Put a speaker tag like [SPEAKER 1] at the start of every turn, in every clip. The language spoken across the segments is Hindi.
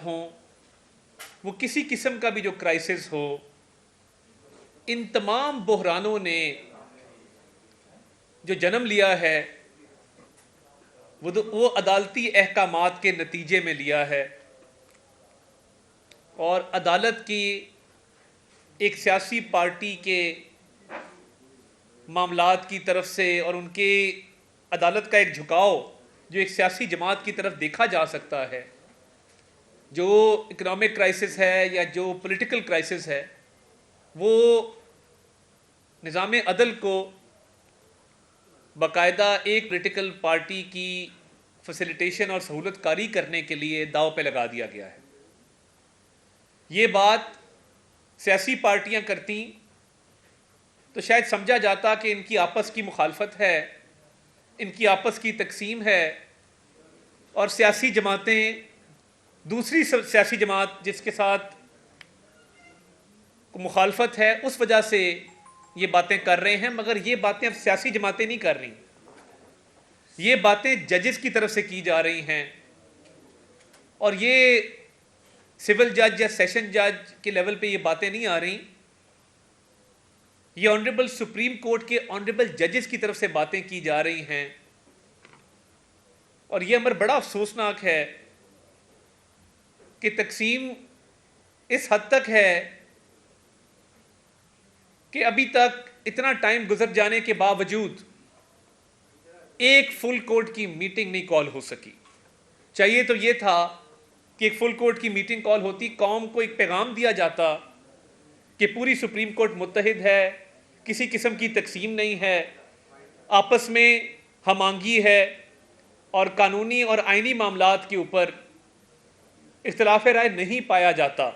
[SPEAKER 1] हों, वो किसी किस्म का भी जो क्राइसिस हो, इन तमाम बहरानों ने जो जन्म लिया है वो अदालती अहकामात के नतीजे में लिया है। और अदालत की एक सियासी पार्टी के मामलात की तरफ से और उनके अदालत का एक झुकाव जो एक सियासी जमात की तरफ देखा जा सकता है, जो इकोनॉमिक क्राइसिस है या जो पॉलिटिकल क्राइसिस है, वो निज़ाम अदल को बाकायदा एक पॉलिटिकल पार्टी की फैसिलिटेशन और सहूलतकारी करने के लिए दाव पे लगा दिया गया है। ये बात सियासी पार्टियां करती तो शायद समझा जाता कि इनकी आपस की मुखालफत है, इनकी आपस की तकसीम है, और सियासी जमातें दूसरी सियासी जमात जिसके साथ मुखालफत है उस वजह से ये बातें कर रहे हैं। मगर ये बातें अब सियासी जमातें नहीं कर रही, ये बातें जजेस की तरफ से की जा रही हैं। और ये सिविल जज या सेशन जज के लेवल पे ये बातें नहीं आ रही, ये ऑनरेबल सुप्रीम कोर्ट के ऑनरेबल जजेस की तरफ से बातें की जा रही हैं। और ये अमर बड़ा अफसोसनाक है कि तकसीम इस हद तक है कि अभी तक इतना टाइम गुजर जाने के बावजूद एक फुल कोर्ट की मीटिंग नहीं कॉल हो सकी। चाहिए तो ये था कि एक फुल कोर्ट की मीटिंग कॉल होती, कौम को एक पैगाम दिया जाता कि पूरी सुप्रीम कोर्ट मुत्तहिद है, किसी किस्म की तकसीम नहीं है, आपस में हमांगी है और कानूनी और आइनी मामलात के ऊपर इख्तिलाफ राय नहीं पाया जाता,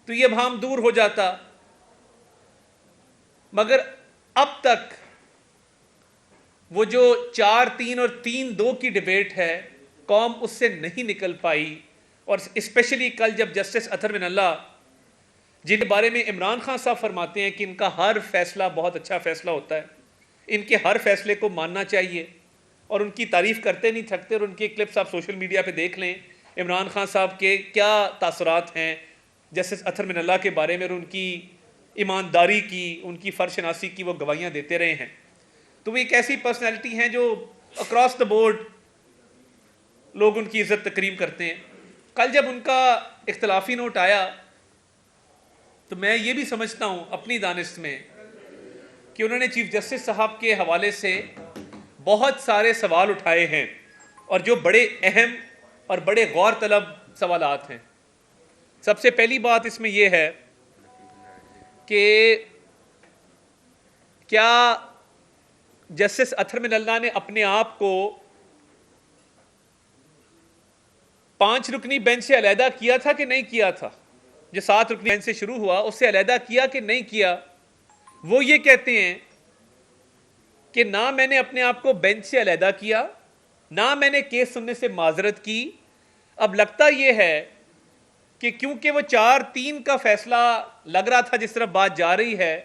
[SPEAKER 1] तो ये भाम दूर हो जाता। मगर अब तक वो जो 4-3 और 3-2 की डिबेट है, कौम उससे नहीं निकल पाई। और स्पेशली कल जब जस्टिस अतहर मिनल्ला, जिनके बारे में इमरान खान साहब फरमाते हैं कि इनका हर फैसला बहुत अच्छा फैसला होता है, इनके हर फैसले को मानना चाहिए, और उनकी तारीफ़ करते नहीं थकते। और उनके क्लिप्स आप सोशल मीडिया पे देख लें, इमरान खान साहब के क्या तासुरात हैं जस्टिस अतहर मिनल्ला के बारे में, और उनकी ईमानदारी की, उनकी फ़र्शनासी की वो गवाहियाँ देते रहे हैं। तो वो एक ऐसी पर्सनैलिटी हैं जो अक्रॉस द बोर्ड लोग उनकी इज़्ज़त तकरीम करते हैं। कल जब उनका इख्तलाफी नोट आया तो मैं ये भी समझता हूँ अपनी दानिश में कि उन्होंने चीफ जस्टिस साहब के हवाले से बहुत सारे सवाल उठाए हैं, और जो बड़े अहम और बड़े गौर तलब सवालात हैं। सबसे पहली बात इसमें यह है कि क्या जस्टिस अतहर मिनल्ला ने अपने आप को 5 रुकनी बेंच से अलहदा किया था कि नहीं किया था? जो 7 रुकनी बेंच से शुरू हुआ उससे अलहदा किया कि नहीं किया? वो ये कहते हैं कि ना मैंने अपने आप को बेंच से अलहदा किया, ना मैंने केस सुनने से माजरत की। अब लगता यह है कि क्योंकि वो 4-3 का फैसला लग रहा था जिस तरफ बात जा रही है,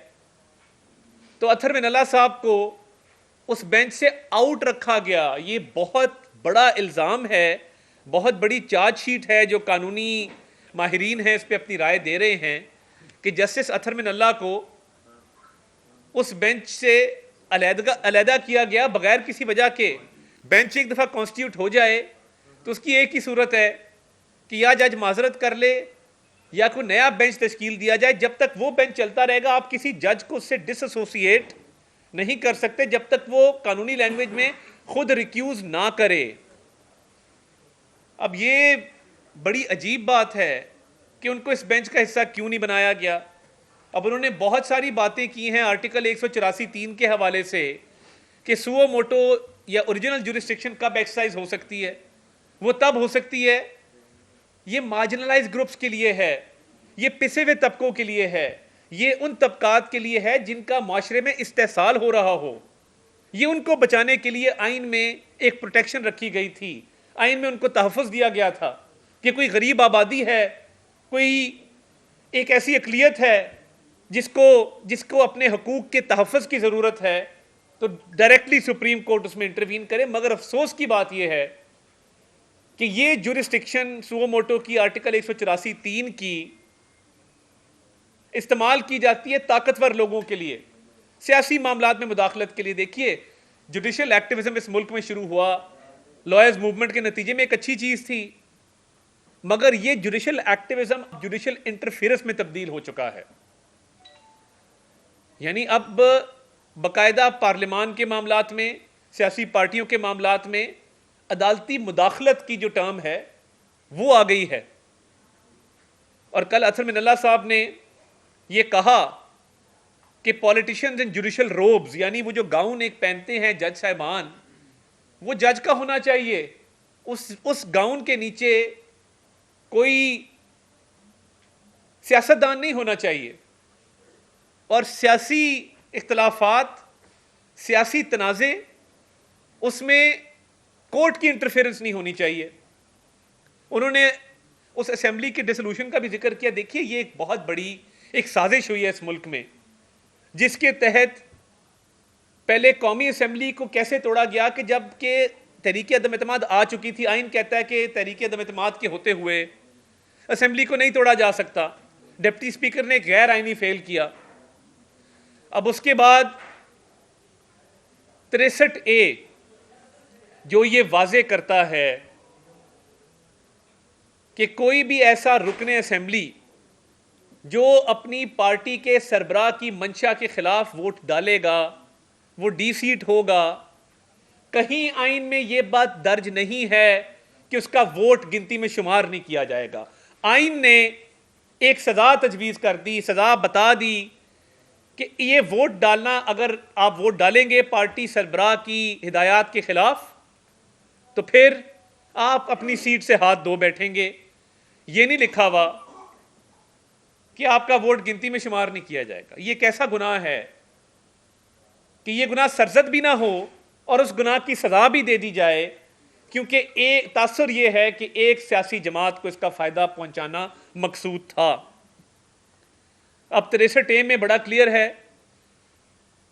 [SPEAKER 1] तो अतहर मिनल्ला साहब को उस बेंच से आउट रखा गया। ये बहुत बड़ा इल्ज़ाम है, बहुत बड़ी चार्जशीट है जो कानूनी माहिरीन हैं इस पर अपनी राय दे रहे हैं कि जस्टिस अतहर मिनल्ला को उस बेंच से अलहदा किया गया बगैर किसी वजह के। बेंच एक दफ़ा कॉन्स्टिट्यूट हो जाए तो उसकी एक ही सूरत है कि या जज माजरत कर ले या कोई नया बेंच तश्कील दिया जाए। जब तक वो बेंच चलता रहेगा आप किसी जज को उससे डिसएसोसिएट नहीं कर सकते जब तक वो कानूनी लैंग्वेज में खुद रिक्यूज ना करे। अब ये बड़ी अजीब बात है कि उनको इस बेंच का हिस्सा क्यों नहीं बनाया गया। अब उन्होंने बहुत सारी बातें की हैं आर्टिकल 184(3) के हवाले से कि सुओ मोटो या ओरिजिनल जुरिस्डिक्शन कब एक्सरसाइज हो सकती है। वो तब हो सकती है, ये मार्जिनलाइज ग्रुप्स के लिए है, ये पिसे हुए तबकों के लिए है, ये उन तबकात के लिए है जिनका माशरे में इस्तेसाल हो रहा हो। ये उनको बचाने के लिए आइन में एक प्रोटेक्शन रखी गई थी। आइन में उनको तहफ़्फ़ुज़ दिया गया था कि कोई गरीब आबादी है, कोई एक ऐसी अक़लियत है जिसको अपने हकूक़ के तहफ़्फ़ुज़ की ज़रूरत है, तो डायरेक्टली सुप्रीम कोर्ट उसमें इंटरवीन करे। मगर अफसोस की बात यह है कि ये जुरिस्डिक्शन सुओ मोटो की आर्टिकल 184(3) की इस्तेमाल की जाती है ताकतवर लोगों के लिए, सियासी मामलात में मुदाखलत के लिए। देखिए, जुडिशल एक्टिविज्म इस मुल्क में शुरू हुआ लॉयर्स मूवमेंट के नतीजे में, एक अच्छी चीज थी, मगर यह जुडिशल एक्टिविज्म जुडिशल इंटरफेरेंस में तब्दील हो चुका है। यानी अब बाकायदा पार्लियामान के मामलात में, सियासी पार्टियों के मामलात में अदालती मुदाखलत की जो टर्म है वो आ गई है। और कल अतर मिनल्ला साहब ने ये कहा कि पॉलिटिशियंस इन जुडिशल रोब्स, यानी वो जो गाउन एक पहनते हैं जज साहिबान, वो जज का होना चाहिए, उस गाउन के नीचे कोई सियासतदान नहीं होना चाहिए। और सियासी इख्तलाफात, सियासी तनाज़े, उसमें कोर्ट की इंटरफेरेंस नहीं होनी चाहिए। उन्होंने उस असेंबली के डिसोल्यूशन का भी जिक्र किया। देखिए, ये एक बहुत बड़ी एक साजिश हुई है इस मुल्क में, जिसके तहत पहले कौमी असेंबली को कैसे तोड़ा गया कि जब के तहरीक अदम एतमाद आ चुकी थी, आइन कहता है कि तहरीक अदम एतमाद के होते हुए असेंबली को नहीं तोड़ा जा सकता। डिप्टी स्पीकर ने गैर आइनी फेल किया। अब उसके बाद 63A जो ये वाजे करता है कि कोई भी ऐसा रुकने असेंबली जो अपनी पार्टी के सरबराह की मंशा के खिलाफ वोट डालेगा वो डी-सीट होगा। कहीं आइन में यह बात दर्ज नहीं है कि उसका वोट गिनती में शुमार नहीं किया जाएगा। आइन ने एक सजा तजवीज़ कर दी, सजा बता दी कि ये वोट डालना, अगर आप वोट डालेंगे पार्टी सरबराह की हिदायत के खिलाफ, तो फिर आप अपनी सीट से हाथ धो बैठेंगे। ये नहीं लिखा हुआ कि आपका वोट गिनती में शुमार नहीं किया जाएगा। ये कैसा गुनाह है कि ये गुनाह सरजद भी ना हो और उस गुनाह की सजा भी दे दी जाए, क्योंकि एक तासुर ये है कि एक सियासी जमात को इसका फायदा पहुंचाना मकसूद था। अब 63A में बड़ा क्लियर है,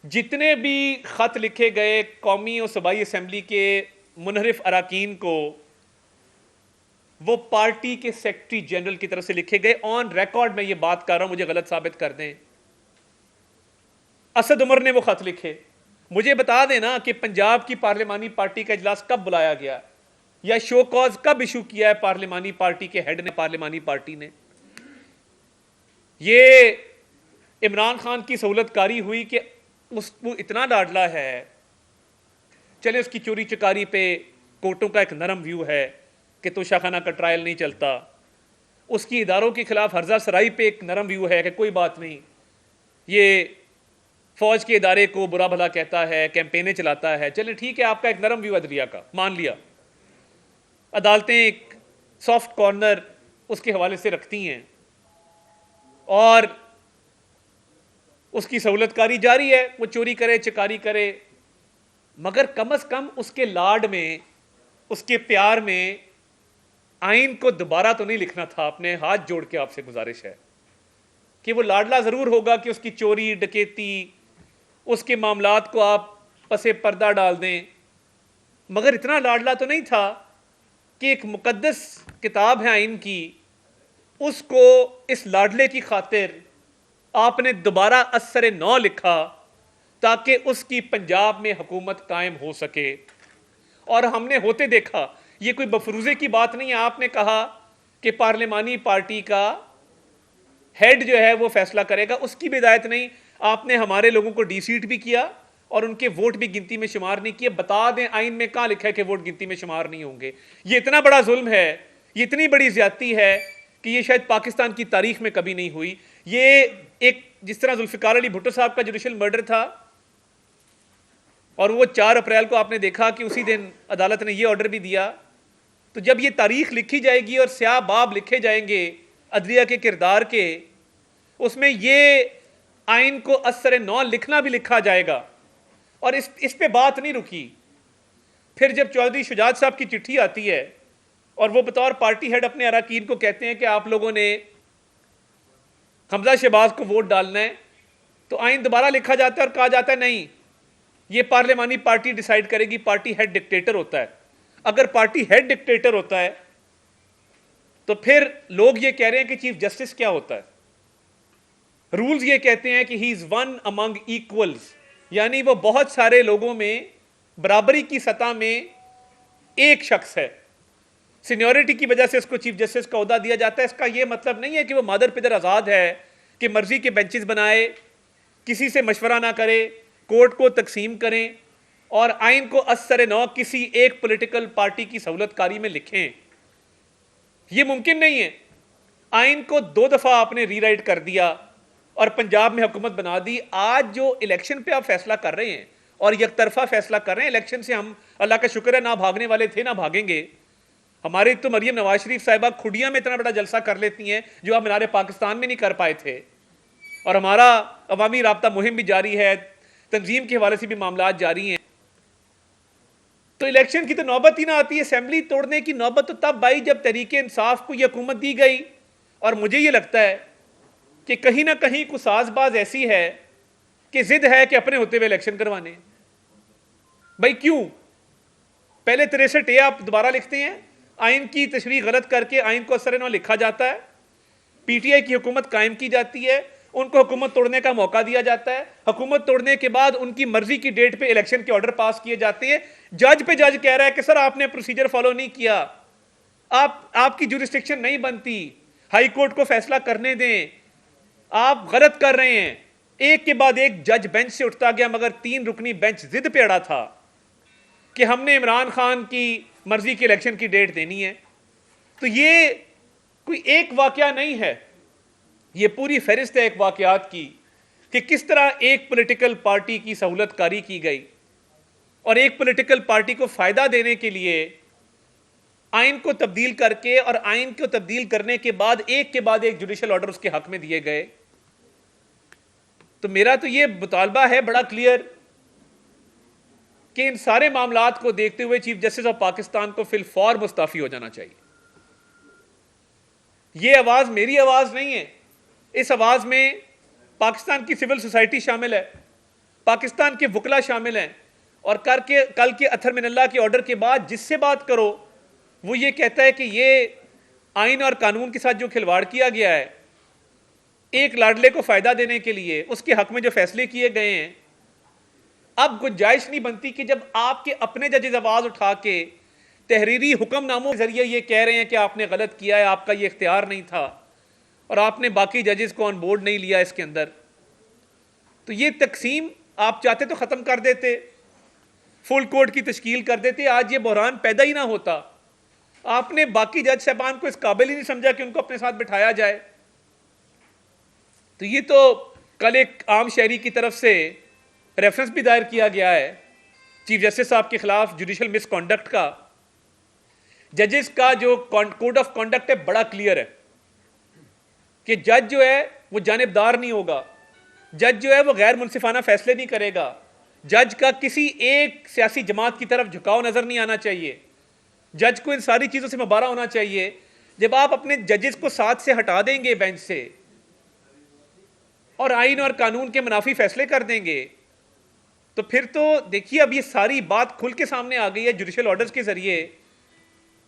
[SPEAKER 1] जितने भी खत लिखे गए कौमी और सूबाई असेंबली के मुनहरिफ अराकीन को, वो पार्टी के सेक्रेटरी जनरल की तरफ से लिखे गए। ऑन रिकॉर्ड में ये बात कर रहा हूं, मुझे गलत साबित कर दें। असद उमर ने वो खत लिखे। मुझे बता देना कि पंजाब की पार्लिमानी पार्टी का इजलास कब बुलाया गया या शो कॉज कब इशू किया है पार्लिमानी पार्टी के हेड ने, पार्लिमानी पार्टी ने। ये इमरान खान की सहूलतकारी हुई कि वो इतना लाडला है, चले उसकी चोरी चकारी पे कोर्टों का एक नरम व्यू है कि तोशाखाना का ट्रायल नहीं चलता, उसकी इदारों के खिलाफ हर्जा सराई पे एक नरम व्यू है कि कोई बात नहीं, ये फौज के इदारे को बुरा भला कहता है, कैंपेनें चलाता है, चले ठीक है, आपका एक नरम व्यू अदलिया का मान लिया। अदालतें एक सॉफ्ट कॉर्नर उसके हवाले से रखती हैं और उसकी सहूलतकारी जारी है, वो चोरी करे चकारी करे, मगर कम से कम उसके लाड में, उसके प्यार में आइन को दोबारा तो नहीं लिखना था। अपने हाथ जोड़ के आपसे गुजारिश है कि वो लाडला जरूर होगा कि उसकी चोरी डकैती, उसके मामलात को आप पसे पर्दा डाल दें, मगर इतना लाडला तो नहीं था कि एक मुकद्दस किताब है आइन की, उसको इस लाडले की खातिर आपने दोबारा असर नौ लिखा ताकि उसकी पंजाब में हुकूमत कायम हो सके। और हमने होते देखा, ये कोई बफरूजे की बात नहीं है। आपने कहा कि पार्लिमानी पार्टी का हेड जो है वो फैसला करेगा, उसकी भी हिदायत नहीं। आपने हमारे लोगों को डी-सीट भी किया और उनके वोट भी गिनती में शुमार नहीं किए। बता दें आइन में कहां लिखा है कि वोट गिनती में शुमार नहीं होंगे। ये इतना बड़ा जुल्म है, ये इतनी बड़ी ज्यादती है कि ये शायद पाकिस्तान की तारीख में कभी नहीं हुई। ये एक, जिस तरह जुल्फिकार अली भुट्टो साहब का जुडिशल मर्डर था और वो 4 अप्रैल को आपने देखा कि उसी दिन अदालत ने ये ऑर्डर भी दिया, तो जब ये तारीख लिखी जाएगी और स्याह बाब लिखे जाएंगे अदलिया के किरदार के, उसमें ये आइन को असर नौ लिखना भी लिखा जाएगा। और इस पे बात नहीं रुकी। फिर जब चौधरी शुजात साहब की चिट्ठी आती है और वो बतौर पार्टी हेड अपने अराकीन को कहते हैं कि आप लोगों ने हमजा शहबाज को वोट डालना है, तो आइन दोबारा लिखा जाता है और कहा जाता है नहीं, ये पार्लिमानी पार्टी डिसाइड करेगी, पार्टी हेड डिक्टेटर होता है। अगर पार्टी हेड डिक्टेटर होता है तो फिर लोग ये कह रहे हैं कि चीफ जस्टिस क्या होता है। रूल्स ये कहते हैं कि he is one among equals, यानी वो बहुत सारे लोगों में बराबरी की सतह में एक शख्स है। सीनियरिटी की वजह से उसको चीफ जस्टिस का ओहदा दिया जाता है। इसका यह मतलब नहीं है कि वो मादर पिदर आज़ाद है कि मर्जी के बेंचेस बनाए, किसी से मशवरा ना करे, कोर्ट को तकसीम करें और आइन को असर नौ किसी एक पॉलिटिकल पार्टी की सहूलतकारी में लिखें। यह मुमकिन नहीं है। आइन को 2 दफा आपने रीराइट कर दिया और पंजाब में हुकूमत बना दी। आज जो इलेक्शन पे आप फैसला कर रहे हैं और यकतरफा फैसला कर रहे हैं, इलेक्शन से हम अल्लाह का शुक्र है ना भागने वाले थे ना भागेंगे। हमारी तो मरियम नवाज शरीफ साहिबा खुडिया में इतना बड़ा जलसा कर लेती हैं जो आप मीनार पाकिस्तान में नहीं कर पाए थे, और हमारा अवामी राब्ता मुहिम भी जारी है, तंजीम के हवाले से भी मामला जारी हैं। तो इलेक्शन की तो नौबत ही ना आती है। असेंबली तोड़ने की नौबत तो तब आई जब तहरीके इंसाफ को यह हुकूमत दी गई। और मुझे ये लगता है कि कहीं ना कहीं कुछ साजबाज ऐसी है कि जिद है कि अपने होते हुए इलेक्शन करवाने। भाई क्यों? पहले 63A आप दोबारा लिखते हैं, आइन की तशरीह गलत करके आइन को असर न लिखा जाता है, पीटीआई की हुकूमत कायम की जाती है, उनको हुकूमत तोड़ने का मौका दिया जाता है। हुकूमत तोड़ने के बाद उनकी मर्जी की डेट पे इलेक्शन के ऑर्डर पास किए जाते हैं। जज पे जज कह रहा है कि सर आपने प्रोसीजर फॉलो नहीं किया, आपकी जुरिस्डिक्शन नहीं बनती, हाई कोर्ट को फैसला करने दें, आप गलत कर रहे हैं। एक के बाद एक जज बेंच से उठता गया, मगर 3 रुकनी बेंच जिद पे अड़ा था कि हमने इमरान खान की मर्जी के इलेक्शन की डेट देनी है। तो ये कोई एक वाकया नहीं है, ये पूरी फहरिस्त है एक वाकयात की कि किस तरह एक पॉलिटिकल पार्टी की सहूलतकारी की गई और एक पॉलिटिकल पार्टी को फायदा देने के लिए आइन को तब्दील करके और आइन को तब्दील करने के बाद एक जुडिशल ऑर्डर उसके हक में दिए गए। तो मेरा तो ये मुतालबा है बड़ा क्लियर कि इन सारे मामलात को देखते हुए चीफ जस्टिस ऑफ पाकिस्तान को फिलफौर मुस्ताफी हो जाना चाहिए। यह आवाज मेरी आवाज नहीं है, इस आवाज में पाकिस्तान की सिविल सोसाइटी शामिल है, पाकिस्तान के वकला शामिल हैं, और कल के अथर मिनल्लाह के ऑर्डर के बाद जिससे बात करो वो ये कहता है कि ये आइन और कानून के साथ जो खिलवाड़ किया गया है एक लाडले को फायदा देने के लिए, उसके हक में जो फैसले किए गए हैं, अब गुंजाइश नहीं बनती कि जब आपके अपने जजेस आवाज उठा के तहरीरी हुक्मनामों के जरिए ये कह रहे हैं कि आपने गलत किया है, आपका ये इख्तियार नहीं था और आपने बाकी जजेस को ऑन बोर्ड नहीं लिया इसके अंदर, तो ये तकसीम आप चाहते तो खत्म कर देते, फुल कोर्ट की तश्कील कर देते, आज ये बहरान पैदा ही ना होता। आपने बाकी जज साहबान को इस काबिल ही नहीं समझा कि उनको अपने साथ बिठाया जाए। तो ये तो कल एक आम शहरी की तरफ से रेफरेंस भी दायर किया गया है चीफ जस्टिस साहब के खिलाफ जुडिशल मिसकॉन्डक्ट का। जजेस का जो कोड ऑफ कॉन्डक्ट है बड़ा क्लियर है कि जज जो है वो जानिबदार नहीं होगा, जज जो है वो गैर मुनसिफाना फैसले नहीं करेगा, जज का किसी एक सियासी जमात की तरफ झुकाव नजर नहीं आना चाहिए, जज को इन सारी चीजों से मुबारा होना चाहिए। जब आप अपने जजेस को साथ से हटा देंगे बेंच से और आइन और कानून के मुनाफी फैसले कर देंगे, तो फिर तो देखिए अब ये सारी बात खुल के सामने आ गई है जुडिशल ऑर्डर्स के जरिए।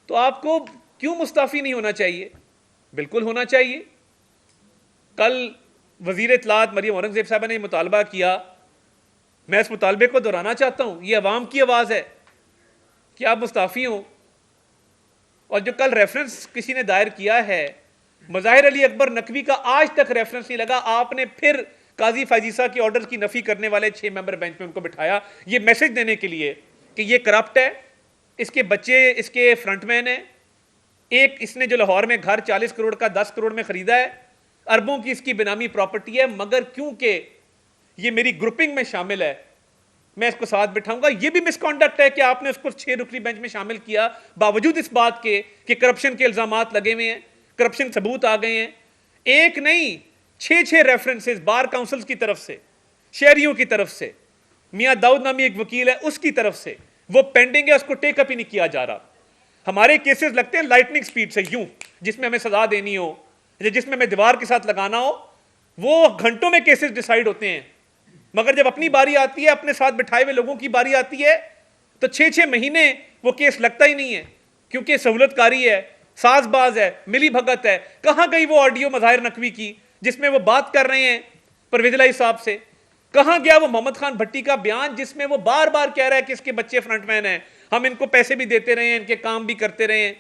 [SPEAKER 1] तो आपको क्यों मुस्ताफी नहीं होना चाहिए? बिल्कुल होना चाहिए। कल वजीर इत्तलात मरियम औरंगजेब साहबा ने मुतालबा किया, मैं इस मुतालबे को दोहराना चाहता हूं, ये अवाम की आवाज़ है कि आप मुस्ताफ़ी हों। और जो कल रेफरेंस किसी ने दायर किया है मज़ाहिर अली अकबर नकवी का, आज तक रेफरेंस नहीं लगा, आपने फिर काजी फाजीसा के ऑर्डर की नफ़ी करने वाले 6 मेंबर बेंच में उनको बिठाया, ये मैसेज देने के लिए कि ये करप्ट है, इसके बच्चे इसके फ्रंटमैन हैं। एक इसने जो लाहौर में घर 40 करोड़ का 10 करोड़ में खरीदा है, अरबों की इसकी बेनामी प्रॉपर्टी है, मगर क्योंकि ये मेरी ग्रुपिंग में शामिल है मैं इसको साथ बिठाऊंगा। ये भी मिसकॉन्डक्ट है कि आपने उसको 6 रुकनी बेंच में शामिल किया बावजूद इस बात के कि करप्शन के इल्जामात लगे हुए हैं, करप्शन सबूत आ गए हैं। एक नहीं 6 रेफरेंसेस बार काउंसिल्स की तरफ से, शहरियों की तरफ से, मियां दाऊद नामी एक वकील है उसकी तरफ से, वो पेंडिंग है, उसको टेकअप ही नहीं किया जा रहा। हमारे केसेस लगते हैं लाइटनिंग स्पीड से, यूं जिसमें हमें सजा देनी हो, जिसमें हमें दीवार के साथ लगाना हो, वो घंटों में केसेस डिसाइड होते हैं। मगर जब अपनी बारी आती है, अपने साथ बिठाए हुए लोगों की बारी आती है, तो 6-6 महीने वो केस लगता ही नहीं है, क्योंकि सहूलतकारी है, साजबाज है, मिली भगत है। कहां गई वो ऑडियो मज़ाहिर नकवी की जिसमें वो बात कर रहे हैं परवेज इलाही साहब से? कहां गया वो मोहम्मद खान भट्टी का बयान जिसमें वो बार बार कह रहा है कि इसके बच्चे फ्रंटमैन हैं, हम इनको पैसे भी देते रहे हैं, इनके काम भी करते रहे हैं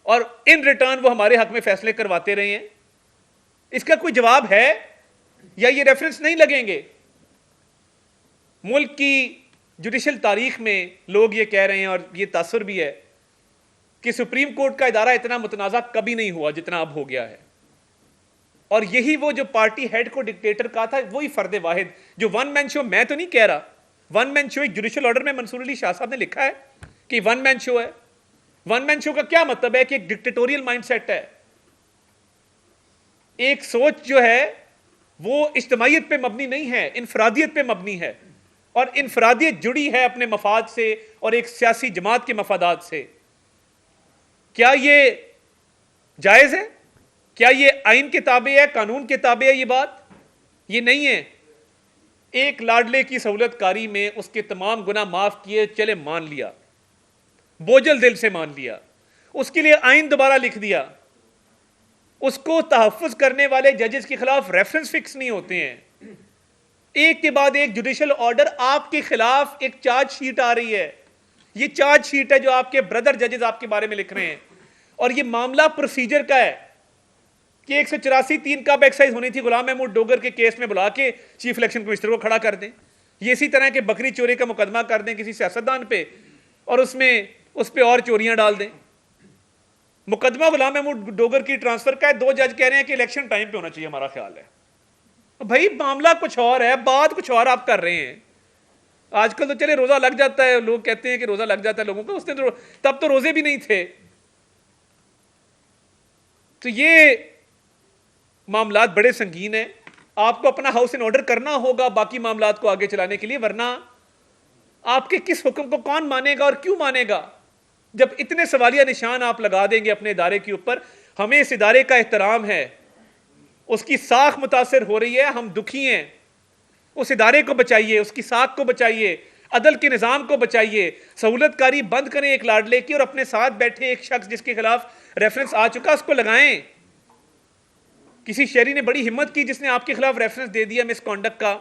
[SPEAKER 1] और इन रिटर्न वो हमारे हक में फैसले करवाते रहे हैं? इसका कोई जवाब है या ये रेफरेंस नहीं लगेंगे? मुल्क की जुडिशल तारीख में लोग ये कह रहे हैं और ये तासुर भी है कि सुप्रीम कोर्ट का इदारा इतना मुतनाज़ा कभी नहीं हुआ जितना अब हो गया है। और यही वो जो पार्टी हेड को डिक्टेटर कहा था, वही फर्द वाहिद जो वन मैन शो, मैं तो नहीं कह रहा, वन मैन शो एक जुडिशल ऑर्डर में मंसूर अली शाह साहब ने लिखा है कि वन मैन शो है। वन मैन शो का क्या मतलब है कि एक डिक्टेटोरियल माइंडसेट है, एक सोच जो है वो इज्तिमाइयत पे मबनी नहीं है, इनफरादियत पे मबनी है, और इनफरादियत जुड़ी है अपने मफाद से और एक सियासी जमात के मफादात से। क्या ये जायज़ है? क्या ये आइन के ताबे है, कानून के ताबे है? ये बात ये नहीं है। एक लाडले की सहूलतकारी में उसके तमाम गुनाह माफ किए, चले मान लिया, बोझल दिल से मान लिया, उसके लिए आइन दोबारा लिख दिया, उसको तहफ़्फ़ुज़ करने वाले जजेस के खिलाफ रेफरेंस फिक्स नहीं होते हैं। एक के बाद एक जुडिशल ऑर्डर आपके खिलाफ एक चार्जशीट आ रही है। ये चार्जशीट है जो आपके ब्रदर जजेस आपके बारे में लिख रहे हैं, और ये मामला प्रोसीजर का है कि 184(3) कब एक्साइज होनी थी गुलाम महमूद डोगर के केस में बुला के चीफ इलेक्शन कमिश्नर को खड़ा कर दें। ये इसी तरह के बकरी चोरी का मुकदमा कर दें किसी सियासतदान पे और उसमें उस पर और चोरियां डाल दें। मुकदमा गुलाम महमूद डोगर की ट्रांसफर का है, 2 जज कह रहे हैं कि इलेक्शन टाइम पे होना चाहिए, हमारा ख्याल है। भाई मामला कुछ और है, बात कुछ और आप कर रहे हैं। आजकल तो चले रोजा लग जाता है, लोग कहते हैं कि रोजा लग जाता है लोगों का, उस दिन तब तो रोजे भी नहीं थे। तो ये मामलात बड़े संगीन है, आपको अपना हाउस इन ऑर्डर करना होगा बाकी मामलात को आगे चलाने के लिए, वरना आपके किस हुक्म को कौन मानेगा और क्यों मानेगा? जब इतने सवालिया निशान आप लगा देंगे अपने इदारे के ऊपर। हमें इस इदारे का एहतराम है, उसकी साख मुतासर हो रही है, हम दुखी हैं। उस इदारे को बचाइए, उसकी साख को बचाइए, अदल के निज़ाम को बचाइए, सहूलतकारी बंद करें एक लाडले की, और अपने साथ बैठे एक शख्स जिसके खिलाफ रेफरेंस आ चुका उसको लगाएं। किसी शहरी ने बड़ी हिम्मत की जिसने आपके खिलाफ रेफरेंस दे दिया मिसकॉन्डक्ट का,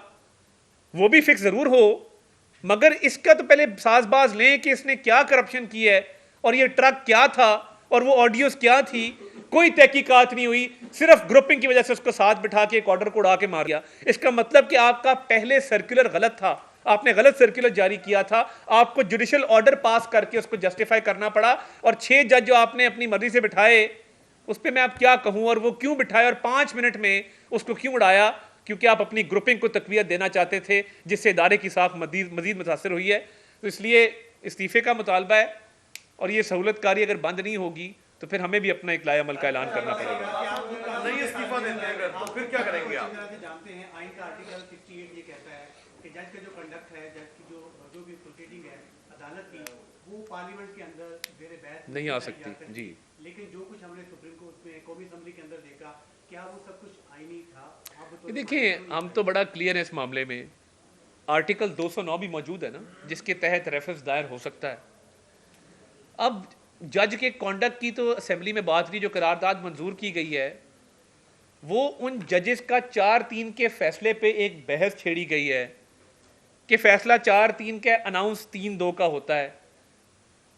[SPEAKER 1] वो भी फिक्स जरूर हो, मगर इसका तो पहले साजबाज लें कि इसने क्या करप्शन की है और ये ट्रक क्या था और वो ऑडियोज क्या थी। कोई तहकीकात नहीं हुई, सिर्फ ग्रुपिंग की वजह से उसको साथ बिठा के एक ऑर्डर को उड़ा के मार दिया। इसका मतलब कि आपका पहले सर्कुलर गलत था, आपने गलत सर्कुलर जारी किया था, आपको जुडिशल ऑर्डर पास करके उसको जस्टिफाई करना पड़ा, और 6 जज जो आपने अपनी मर्जी से बिठाए उस पर मैं आप क्या कहूं, और वो क्यों बिठाए और 5 मिनट में उसको क्यों उड़ाया? क्योंकि आप अपनी ग्रुपिंग को तकवीत देना चाहते थे, जिससे इदारे की साख मजीद मुतासर हुई है। तो इसलिए इस्तीफे का मुतालबा है, और ये सहूलतकारी अगर बंद नहीं होगी तो फिर हमें भी अपना इकलाए अमल का ऐलान करना पड़ेगा।
[SPEAKER 2] नहीं इस्तीफा देते हैं तो फिर क्या करेंगे आप?
[SPEAKER 3] जानते हैं आइन का आर्टिकल 68 ये कहता है कि जज का जो कंडक्ट है, जज की जो भी प्रोसीडिंग है अदालत की, वो पार्लियामेंट के अंदर जेर बहस
[SPEAKER 1] नहीं आ सकती जी।
[SPEAKER 3] लेकिन जो कुछ हमने सुप्रीम कोर्ट में कौमी असम्बली के अंदर देखा, क्या वो सब कुछ आईनी था?
[SPEAKER 1] देखिए, हम तो बड़ा क्लियर है इस मामले में। आर्टिकल 209 भी मौजूद है ना, जिसके तहत रेफरेंस दायर हो सकता है। अब जज के कॉन्डक्ट की तो असेंबली में बात हुई, जो करारदाद मंजूर की गई है वो उन जजेस का 4-3 के फैसले पे एक बहस छेड़ी गई है कि फैसला 4-3 का अनाउंस 3-2 का होता है,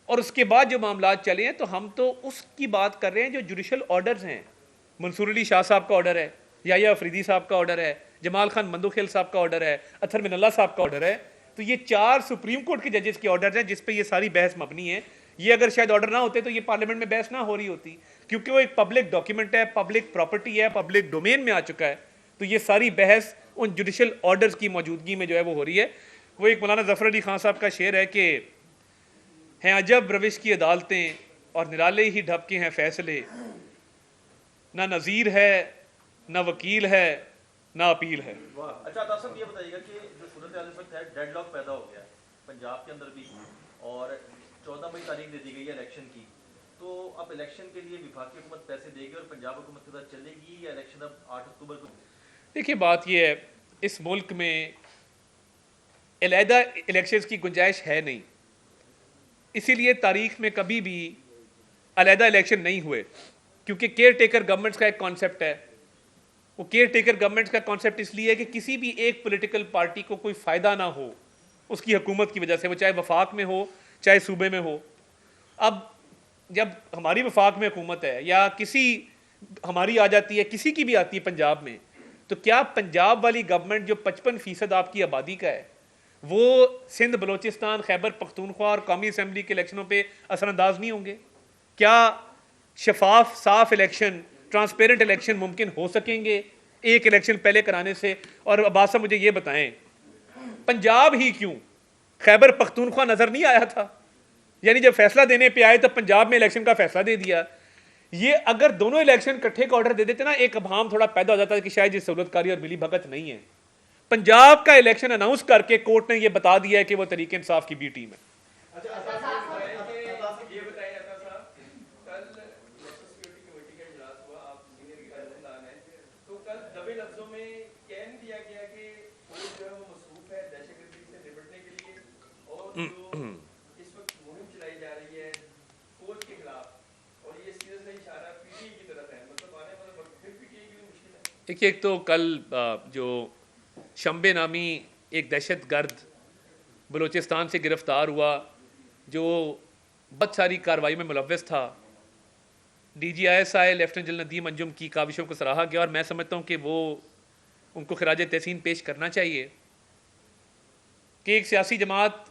[SPEAKER 1] और उसके बाद जो मामला चले हैं तो हम तो उसकी बात कर रहे हैं जो जुडिशल ऑर्डर्स हैं। मंसूर अली शाह साहब का ऑर्डर है, याया अफरीदी साहब का ऑर्डर है, जमाल खान मंदोखेल साहब का ऑर्डर है, अथर मिनल्ला साहब का ऑर्डर है। तो ये 4 सुप्रीम कोर्ट के जजेस के ऑर्डर हैं जिस पे ये सारी बहस मबनी है। ये अगर शायद ऑर्डर ना होते तो ये पार्लियामेंट में बहस ना हो रही होती, क्योंकि वो एक पब्लिक डॉक्यूमेंट है, पब्लिक प्रॉपर्टी है, पब्लिक डोमेन में आ चुका है। तो ये सारी बहस उन जुडिशल ऑर्डर्स की मौजूदगी में जो है वो हो रही है। वो एक मौलाना जफर अली खान साहब का शेर है कि हैं अजब रविश की अदालतें और निराले ही ढबके हैं फैसले, ना नज़ीर है ना वकील है ना अपील है।
[SPEAKER 2] अच्छा तासम ये बताइएगा कि जो सूरत हाल इस वक्त है, डेडलॉक पैदा हो गया है पंजाब के अंदर भी, और 14 मई तारीख दे दी गई है इलेक्शन की। तो अब इलेक्शन के लिए विभागीय हुकूमत पैसे देगी और पंजाब हुकूमत के साथ चलेगी, या इलेक्शन अब 8 अक्टूबर को?
[SPEAKER 1] देखिए, बात यह है, इस मुल्क में अलहदा इलेक्शंस की गुंजाइश है नहीं। इसीलिए तारीख में कभी भी अलहदा इलेक्शन नहीं हुए, क्योंकि केयर टेकर गवर्नमेंट्स का एक कॉन्सेप्ट है। वो केयर टेकर गवर्नमेंट्स का कॉन्सेप्ट इसलिए है कि किसी भी एक पॉलिटिकल पार्टी को कोई फ़ायदा ना हो उसकी हुकूमत की वजह से, वो चाहे वफाक में हो चाहे सूबे में हो। अब जब हमारी वफाक में हुकूमत है या किसी हमारी आ जाती है, किसी की भी आती है पंजाब में, तो क्या पंजाब वाली गवर्नमेंट जो 55% आपकी आबादी का है वो सिंध, बलोचिस्तान, खैबर पख्तूनख्वा और कौमी असम्बली के इलेक्शनों पे असरअंदाज नहीं होंगे? क्या शफाफ साफ इलेक्शन, ट्रांसपेरेंट इलेक्शन मुमकिन हो सकेंगे एक इलेक्शन पहले कराने से? और अब्बास साहब मुझे ये बताएं, पंजाब ही क्यों, खैबर पख्तूनख्वा नजर नहीं आया था? यानी जब फैसला देने पे आए तब पंजाब में इलेक्शन का फैसला दे दिया। ये अगर दोनों इलेक्शन इकट्ठे का ऑर्डर दे देते ना, एक अभाम थोड़ा पैदा हो जाता है कि शायद ये सहूलतकारी और मिली भगत नहीं है। पंजाब का इलेक्शन अनाउंस करके कोर्ट ने ये बता दिया है कि वो तरीके इंसाफ की बी टीम है। देखिए, एक तो कल जो शंबे नामी एक दहशतगर्द बलूचिस्तान से गिरफ्तार हुआ जो बहुत सारी कार्रवाई में मुलव्वस था, DGISI lieutenant general Nadeem Anjum की काविशों को सराहा गया और मैं समझता हूँ कि वो उनको खराज तहसीन पेश करना चाहिए कि एक सियासी जमात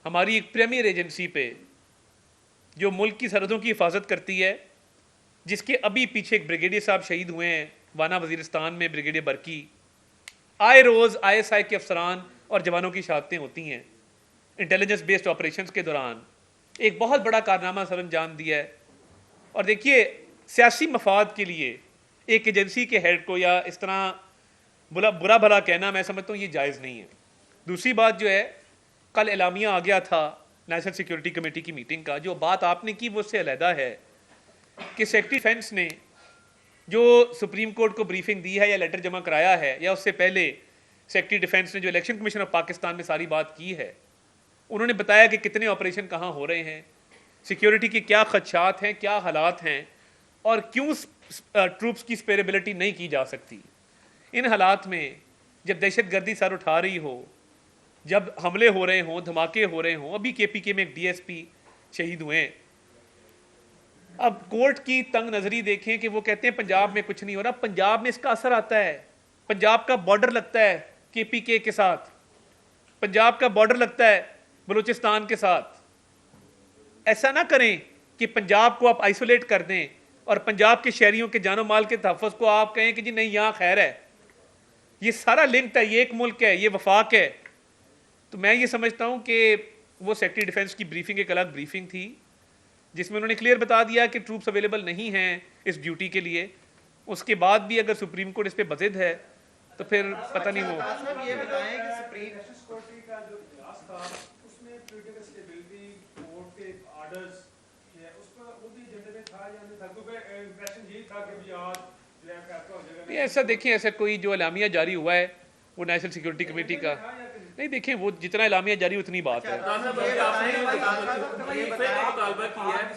[SPEAKER 1] हमारी एक प्रीमियर एजेंसी पे जो मुल्क की सरहदों की हिफाजत करती है, जिसके अभी पीछे एक ब्रिगेडियर साहब शहीद हुए हैं वाना वजीरिस्तान में, ब्रिगेडियर बरकी, आए रोज़ ISI के अफसरान और जवानों की शहादतें होती हैं इंटेलिजेंस बेस्ड ऑपरेशंस के दौरान। एक बहुत बड़ा कारनामा सर अंजाम दिया है। और देखिए, सियासी मफाद के लिए एक एजेंसी के हेड को या इस तरह बुरा भला कहना, मैं समझता हूँ ये जायज़ नहीं है। दूसरी बात जो है, कल एलामिया आ गया था नेशनल सिक्योरिटी कमेटी की मीटिंग का, जो बात आपने की वो उससे अलहदा है कि सेक्रेटरी डिफेंस ने जो सुप्रीम कोर्ट को ब्रीफिंग दी है या लेटर जमा कराया है, या उससे पहले सेक्रेटरी डिफेंस ने जो इलेक्शन कमीशन ऑफ पाकिस्तान में सारी बात की है, उन्होंने बताया कि कितने ऑपरेशन कहाँ हो रहे हैं, सिक्योरिटी के क्या खदशात हैं, क्या हालात हैं और क्यों ट्रूप्स की स्पेरेबिलिटी नहीं की जा सकती। इन हालात में जब दहशतगर्दी सर उठा रही हो, जब हमले हो रहे हों, धमाके हो रहे हों, अभी KPK में एक DSP शहीद हुए हैं, अब कोर्ट की तंग नजरी देखें कि वो कहते हैं पंजाब में कुछ नहीं हो रहा। पंजाब में इसका असर आता है, पंजाब का बॉर्डर लगता है KPK के साथ, पंजाब का बॉर्डर लगता है बलूचिस्तान के साथ। ऐसा ना करें कि पंजाब को आप आइसोलेट कर दें और पंजाब के शहरियों के जानो माल के तहफ़्फ़ुज़ को आप कहें कि जी नहीं यहाँ खैर है। ये सारा लिंक्ड है, ये एक मुल्क है, ये वफाक है। तो मैं ये समझता हूँ कि वो सेक्रेटरी डिफेंस की ब्रीफिंग एक अलग ब्रीफिंग थी जिसमें उन्होंने क्लियर बता दिया कि ट्रूप्स अवेलेबल नहीं हैं इस ड्यूटी के लिए। उसके बाद भी अगर सुप्रीम कोर्ट इस पर बज़िद है तो फिर पता नहीं वो
[SPEAKER 3] ये बताएं कि सुप्रीम
[SPEAKER 4] सिक्योरिटी का जो इजलास था उसमें पॉलिटिकल स्टेबिलिटी, कोर्ट के ऑर्डर्स उस पर वो भी एजेंडे में था या नहीं था? क्योंकि इंप्रेशन यही था कि आज जो है फैसला हो जाएगा।
[SPEAKER 1] नहीं, ऐसा देखें, ऐसा कोई जो एलामिया जारी हुआ है वो नेशनल सिक्योरिटी कमेटी का नहीं, देखें वो जितना एलामिया जारी उतनी बात है।
[SPEAKER 3] जिस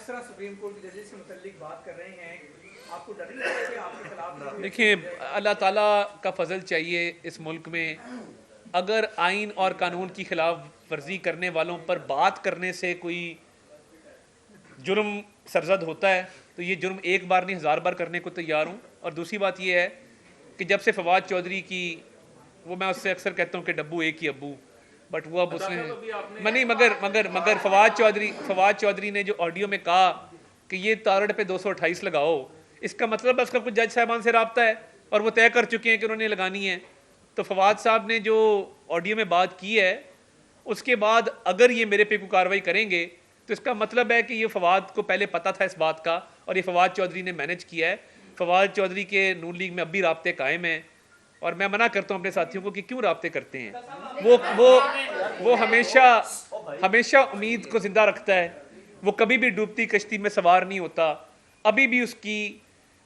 [SPEAKER 3] तरह सुप्रीम कोर्ट के जजेस से मुतल्लिक बात कर रहे हैं, आपको डर नहीं लगता कि आपके खिलाफ?
[SPEAKER 1] देखिए, अल्लाह ताला का फजल चाहिए इस मुल्क में। अगर आइन और कानून की खिलाफ वर्जी करने वालों पर बात करने से कोई जुर्म सरजद होता है तो ये जुर्म एक बार नहीं 1000 बार करने को तैयार हूँ। और दूसरी बात ये है कि जब से फवाद चौधरी की, वो मैं उससे अक्सर कहता हूँ कि डब्बू एक ही अब्बू, बट वो अब उसने नहीं, मगर फवाद चौधरी ने जो ऑडियो में कहा कि ये तारड़ पे 228 लगाओ, इसका मतलब उसका कुछ जज साहबान से रब्ता है और वो तय कर चुके हैं कि उन्होंने लगानी है। तो फवाद साहब ने जो ऑडियो में बात की है उसके बाद अगर ये मेरे पे कोई कार्रवाई करेंगे तो इसका मतलब है कि ये फवाद को पहले पता था इस बात का और ये फवाद चौधरी ने मैनेज किया है। फवाद चौधरी के नून लीग में अब भी राब्ते कायम हैं और मैं मना करता हूँ अपने साथियों को कि क्यों राब्ते करते हैं। वो हमेशा उम्मीद को जिंदा रखता है, वो कभी भी डूबती कश्ती में सवार नहीं होता, अभी भी उसकी,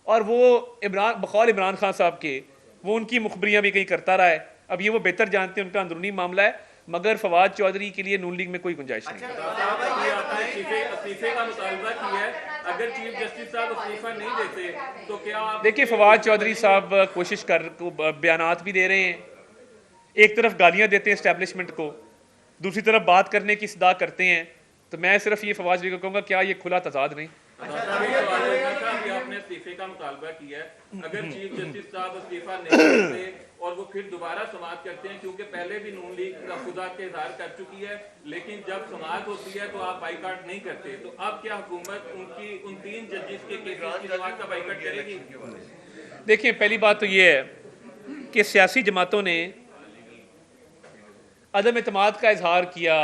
[SPEAKER 1] और वो बकौल इमरान खान साहब के वो उनकी मुखबरियाँ भी कहीं करता रहा है। अब ये वो बेहतर जानते हैं, उनका अंदरूनी मामला है, मगर फवाद चौधरी के लिए नून लीग में कोई गुंजाइश नहीं है।
[SPEAKER 5] इस्तीफे का मुतालबा किया है, अगर चीफ जस्टिस साहब इस्तीफा नहीं देते तो क्या आप
[SPEAKER 1] देखिए फवाद चौधरी साहब कोशिश कर बयानात भी दे रहे हैं, एक तरफ गालियां देते हैं इस्टेब्लिशमेंट को, दूसरी तरफ बात करने की सदा करते हैं। तो मैं सिर्फ ये फवाद चौधरी को कहूँगा, क्या ये खुला तजाद नहीं?
[SPEAKER 5] आपने इस्तीफे का मुतालबा किया है, अगर चीफ जस्टिस साहब इस्तीफा नहीं देते और वो फिर दोबारा समाअत करते हैं, क्योंकि पहले भी नून लीग का खुदा के इजहार कर चुकी है, लेकिन जब समाअत होती है तो आप बाइकाट नहीं करते, तो अब क्या हुकूमत उनकी उन 3 जजेस के केसेस की समाअत का बाइकाट करेगी?
[SPEAKER 1] देखिए पहली बात तो ये है कि सियासी जमातों ने अदम एतमाद का इजहार किया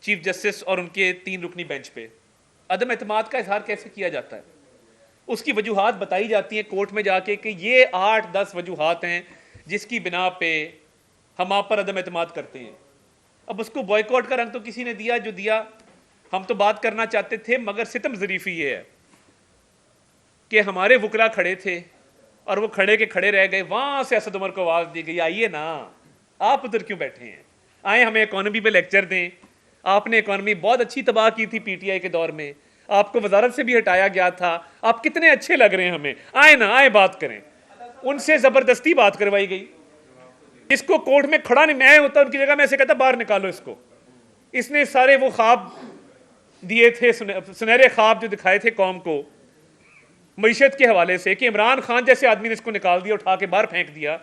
[SPEAKER 1] चीफ जस्टिस और उनके 3 रुकनी बेंच पे। अदम एतमाद का इजहार कैसे किया जाता है? उसकी वजूहात बताई जाती हैं कोर्ट में जाके कि ये 8-10 वजूहात हैं जिसकी बिना पे हम आप पर अदम एतमाद करते हैं। अब उसको बॉयकॉट का रंग तो किसी ने दिया जो दिया, हम तो बात करना चाहते थे, मगर सितम ज़रीफ़ी ये है कि हमारे वकला खड़े थे और वो खड़े के खड़े रह गए। वहाँ से असद उमर को आवाज़ दी गई, आइए ना, आप उधर क्यों बैठे हैं, आए हमें इकॉनमी पे लेक्चर दें। आपने इकॉनमी बहुत अच्छी तबाह की थी पीटीआई के दौर में, आपको वजारत से भी हटाया गया था, आप कितने अच्छे लग रहे हैं हमें, आए ना, आए बात करें। उनसे ज़बरदस्ती बात करवाई गई। इसको कोर्ट में खड़ा नहीं, मैं होता उनकी जगह मैं ऐसे कहता बाहर निकालो इसको। इसने सारे वो ख्वाब दिए थे, सुनहरे ख्वाब जो दिखाए थे कौम को मईशत के हवाले से, कि इमरान खान जैसे आदमी ने इसको निकाल दिया, उठा के बाहर फेंक दिया।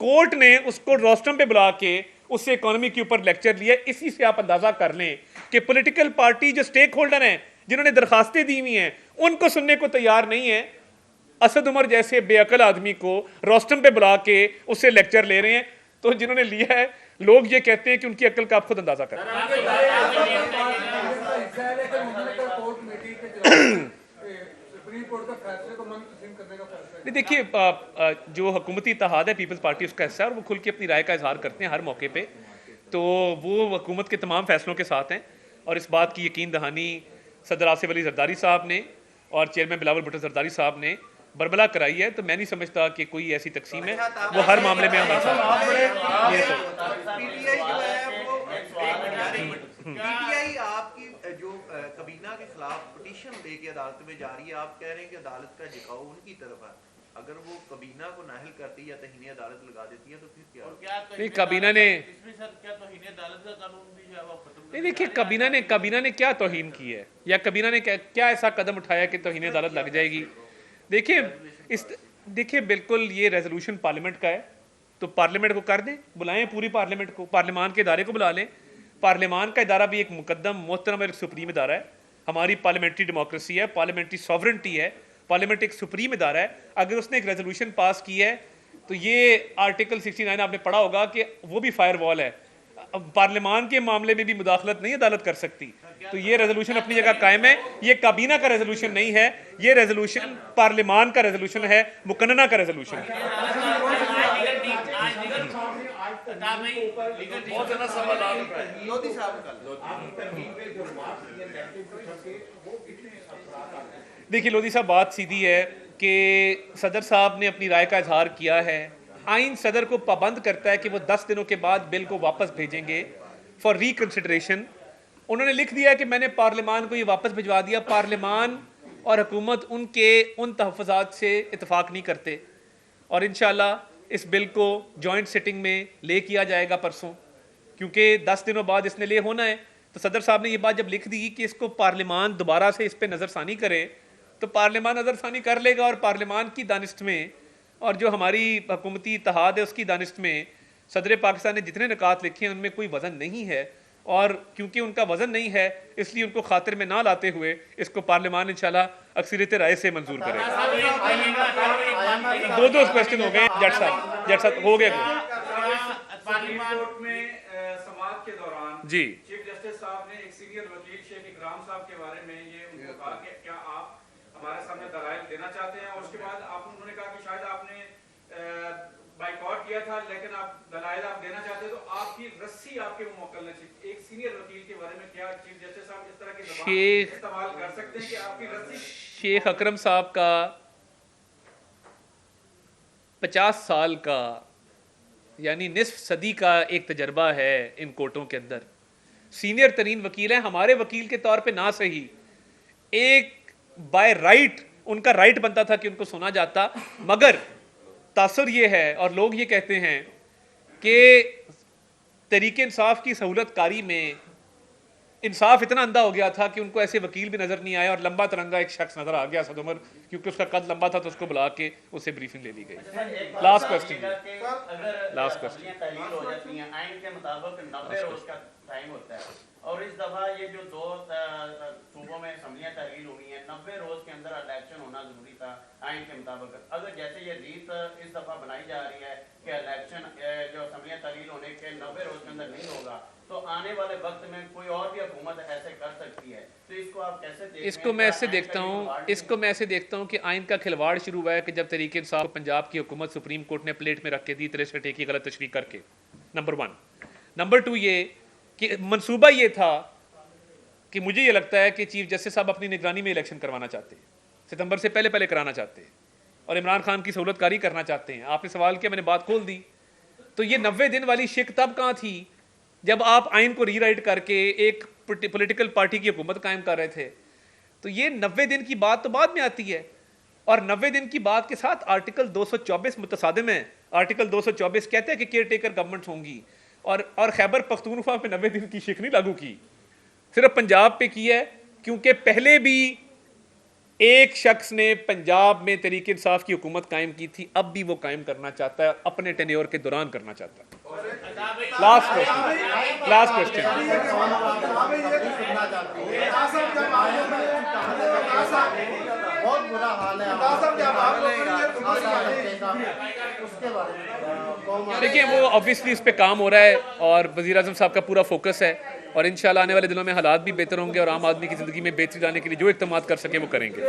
[SPEAKER 1] कोर्ट ने उसको रोस्टम पे बुला के उससे इकोनॉमी के ऊपर लेक्चर लिया। इसी से आप अंदाजा कर लें कि पॉलिटिकल पार्टी जो स्टेक होल्डर हैं, जिन्होंने दरखास्तें दी हुई हैं, उनको सुनने को तैयार नहीं है। असद उमर जैसे बेअकल आदमी को रोस्टम पे बुला के उससे लेक्चर ले रहे हैं। तो जिन्होंने लिया है, लोग ये कहते हैं कि उनकी अक्ल का आप खुद अंदाजा करें। नहीं देखिए, जो हुकूमती इत्तेहाद है पीपल्स पार्टी उसका हिस्सा है और वो खुल के अपनी राय का इजहार करते हैं हर मौके पे, तो वो हुकूमत के तमाम फैसलों के साथ हैं। और इस बात की यकीन दहानी सदर आसिफ अली जरदारी साहब ने और चेयरमैन बिलावल भुट्टो जरदारी साहब ने बरबला कराई है। तो मैं नहीं समझता कि कोई ऐसी तकसीम है, वो हर मामले में हमारे साथ ये
[SPEAKER 6] पीटीआई आपकी जो कबीना के खिलाफ पिटीशन लेके अदालत में जा रही है, आप कह रहे हैं कि अदालत का झुकाव उनकी तरफ है। अगर वो कबीना को नाहिल करती या तहीने अदालत लगा देती है तो फिर क्या?
[SPEAKER 1] नहीं, कबीना ने नहीं, देखिए कबीना ने क्या तौहीन की है या कबीना ने क्या ऐसा कदम उठाया कि तौहीन अदालत लग जाएगी? देखिए बिल्कुल ये रेजोल्यूशन पार्लियामेंट का है, तो पार्लियामेंट को कर दें, बुलाएं पूरी पार्लियामेंट को, पार्लियामान के इदारे को बुला लें। पार्लियामान का इदारा भी एक मुकद्दम मोहतरम और एक सुप्रीम इदारा है। हमारी पार्लियामेंट्री डेमोक्रेसी है, पार्लियामेंट्री सॉवरेंटी है, पार्लियामेंट एक सुप्रीम इदारा है। अगर उसने एक रेजोल्यूशन पास की है तो ये आर्टिकल 69 आपने पढ़ा होगा कि वो भी फायर वॉल है। अब पार्लियामान के मामले में भी मुदाखलत नहीं अदालत कर सकती। तो ये रेजोल्यूशन अपनी जगह कायम है। ये काबीना का रेजोल्यूशन नहीं है, ये रेजोल्यूशन पार्लियामान का रेजोल्यूशन है, मुकन्नना का रेजोल्यूशन है। देखिए लोधी साहब, बात सीधी है कि सदर साहब ने अपनी राय का इजहार किया है। आइन सदर को पाबंद करता है कि वो 10 दिनों के बाद बिल को वापस भेजेंगे फॉर रिकंसिडरेशन। उन्होंने लिख दिया कि मैंने पार्लियामान को ये वापस भिजवा दिया। पार्लियामान और हुकूमत उनके उन तहफ़्फ़ुज़ात से इत्तेफाक नहीं करते और इंशाअल्लाह इस बिल को जॉइंट सिटिंग में ले किया जाएगा परसों, क्योंकि 10 दिनों बाद इसने ले होना है। तो सदर साहब ने ये बात जब लिख दी कि इसको पार्लियामान दोबारा से इस पर नज़रसानी करे, तो पार्लियामान नज़रसानी कर लेगा और पार्लियामान की दानिश्त में और जो हमारी हुकूमती इत्तेहाद है उसकी दानिश्त में सदर पाकिस्तान ने जितने निकात लिखे हैं उनमें कोई वज़न नहीं है। और क्योंकि उनका वज़न नहीं है इसलिए उनको खातिर में ना लाते हुए इसको पार्लियामान इंशाल्लाह अक्सरियत राय से मंजूर करेगा। दो क्वेश्चन हो गए जज साहब हो गया
[SPEAKER 4] कोर्ट में समाअत के दौरान
[SPEAKER 1] जी।
[SPEAKER 4] चीफ जस्टिस साहब ने एक सीनियर वकील शेख इकराम साहब के बारे में ये उनको कहा कि क्या आप हमारे सामने दलाइल देना चाहते हैं, और उसके बाद उन्होंने कहा कि शायद आपने बाइकआउट किया था लेकिन आप दलाइल आप देना चाहते, तो आपकी रस्सी आपके मुवक्किल ने एक सीनियर वकील के बारे में क्या चीफ जस्टिस साहब इस तरह की ज़बान इस्तेमाल कर सकते हैं कि आपकी रस्सी?
[SPEAKER 1] शेख अकरम साहब का 50 साल का यानी निस्फ सदी का एक तजर्बा है इन कोर्टों के अंदर। सीनियर तरीन वकील हैं, हमारे वकील के तौर पे ना सही, एक बाय राइट उनका राइट बनता था कि उनको सुना जाता, मगर तासुर ये है और लोग ये कहते हैं कि तरीके इंसाफ की सहूलतकारी में इंसाफ इतना अंधा हो गया था कि उनको ऐसे वकील भी नजर नहीं आया और लंबा तिरंगा एक शख्स नजर आ गया असद उमर, क्योंकि उसका कद लंबा था तो उसको बुला के उससे ब्रीफिंग ले ली गई। Last question, last question.
[SPEAKER 7] तहलील हो जाती हैं आइन के मुताबिक 90 रोज का टाइम होता है, और इस दफा ये जो 2 सूबों में असम्बलियां तहलील हुई हैं, 90 रोज के अंदर इलेक्शन होना जरूरी था आइन के मुताबिक। अगर जैसे ये रीत इस दफा बनाई जा रही है कि इलेक्शन जो असम्बलियां तहलील होने के 90 रोज के अंदर नहीं होगा, तो आने वाले वक्त में कोई और भी हुकूमत ऐसे कर सकती है, तो इसको आप कैसे देखते हैं?
[SPEAKER 1] इसको मैं ऐसे देखता हूँ कि आइन का खिलवाड़ शुरू हुआ है कि जब तरीके इंसाफ पंजाब की हुकूमत सुप्रीम कोर्ट ने प्लेट में रख के दी 63A की गलत तशरीह करके, नंबर 1। नंबर 2 ये कि मंसूबा ये था कि मुझे ये लगता है कि चीफ जस्टिस साहब अपनी निगरानी में इलेक्शन करवाना चाहते हैं, सितंबर से पहले कराना चाहते हैं और इमरान खान की सहूलतकारी करना चाहते हैं। आपने सवाल किया, मैंने बात खोल दी। तो ये 90 दिन वाली शिक तब कहाँ थी जब आप आइन को रीराइट करके एक पॉलिटिकल पार्टी की हुकूमत कायम कर रहे थे। तो ये 90 दिन की बात तो बाद में आती है, और 90 दिन की बात के साथ आर्टिकल 224 मुतसादिम है। आर्टिकल 224 कहते हैं कि केयर टेकर गवर्नमेंट होंगी, और खैबर पख्तूनख्वा पे 90 दिन की शिक नहीं लागू की, सिर्फ पंजाब पे की है, क्योंकि पहले भी एक शख्स ने पंजाब में तरीके इंसाफ की हुकूमत कायम की थी, अब भी वो कायम करना चाहता है, अपने टेन्योर के दौरान करना चाहता है। Last question.
[SPEAKER 8] बहुत बुरा हाल है।
[SPEAKER 1] देखिए, वो ऑब्वियसली इस पे काम हो रहा है और वज़ीर आज़म साहब का पूरा फोकस है, और इंशाल्लाह आने वाले दिनों में हालात भी बेहतर होंगे और आम आदमी की ज़िंदगी में बेहतरी लाने के लिए जो इक़दाम कर सकें वो करेंगे।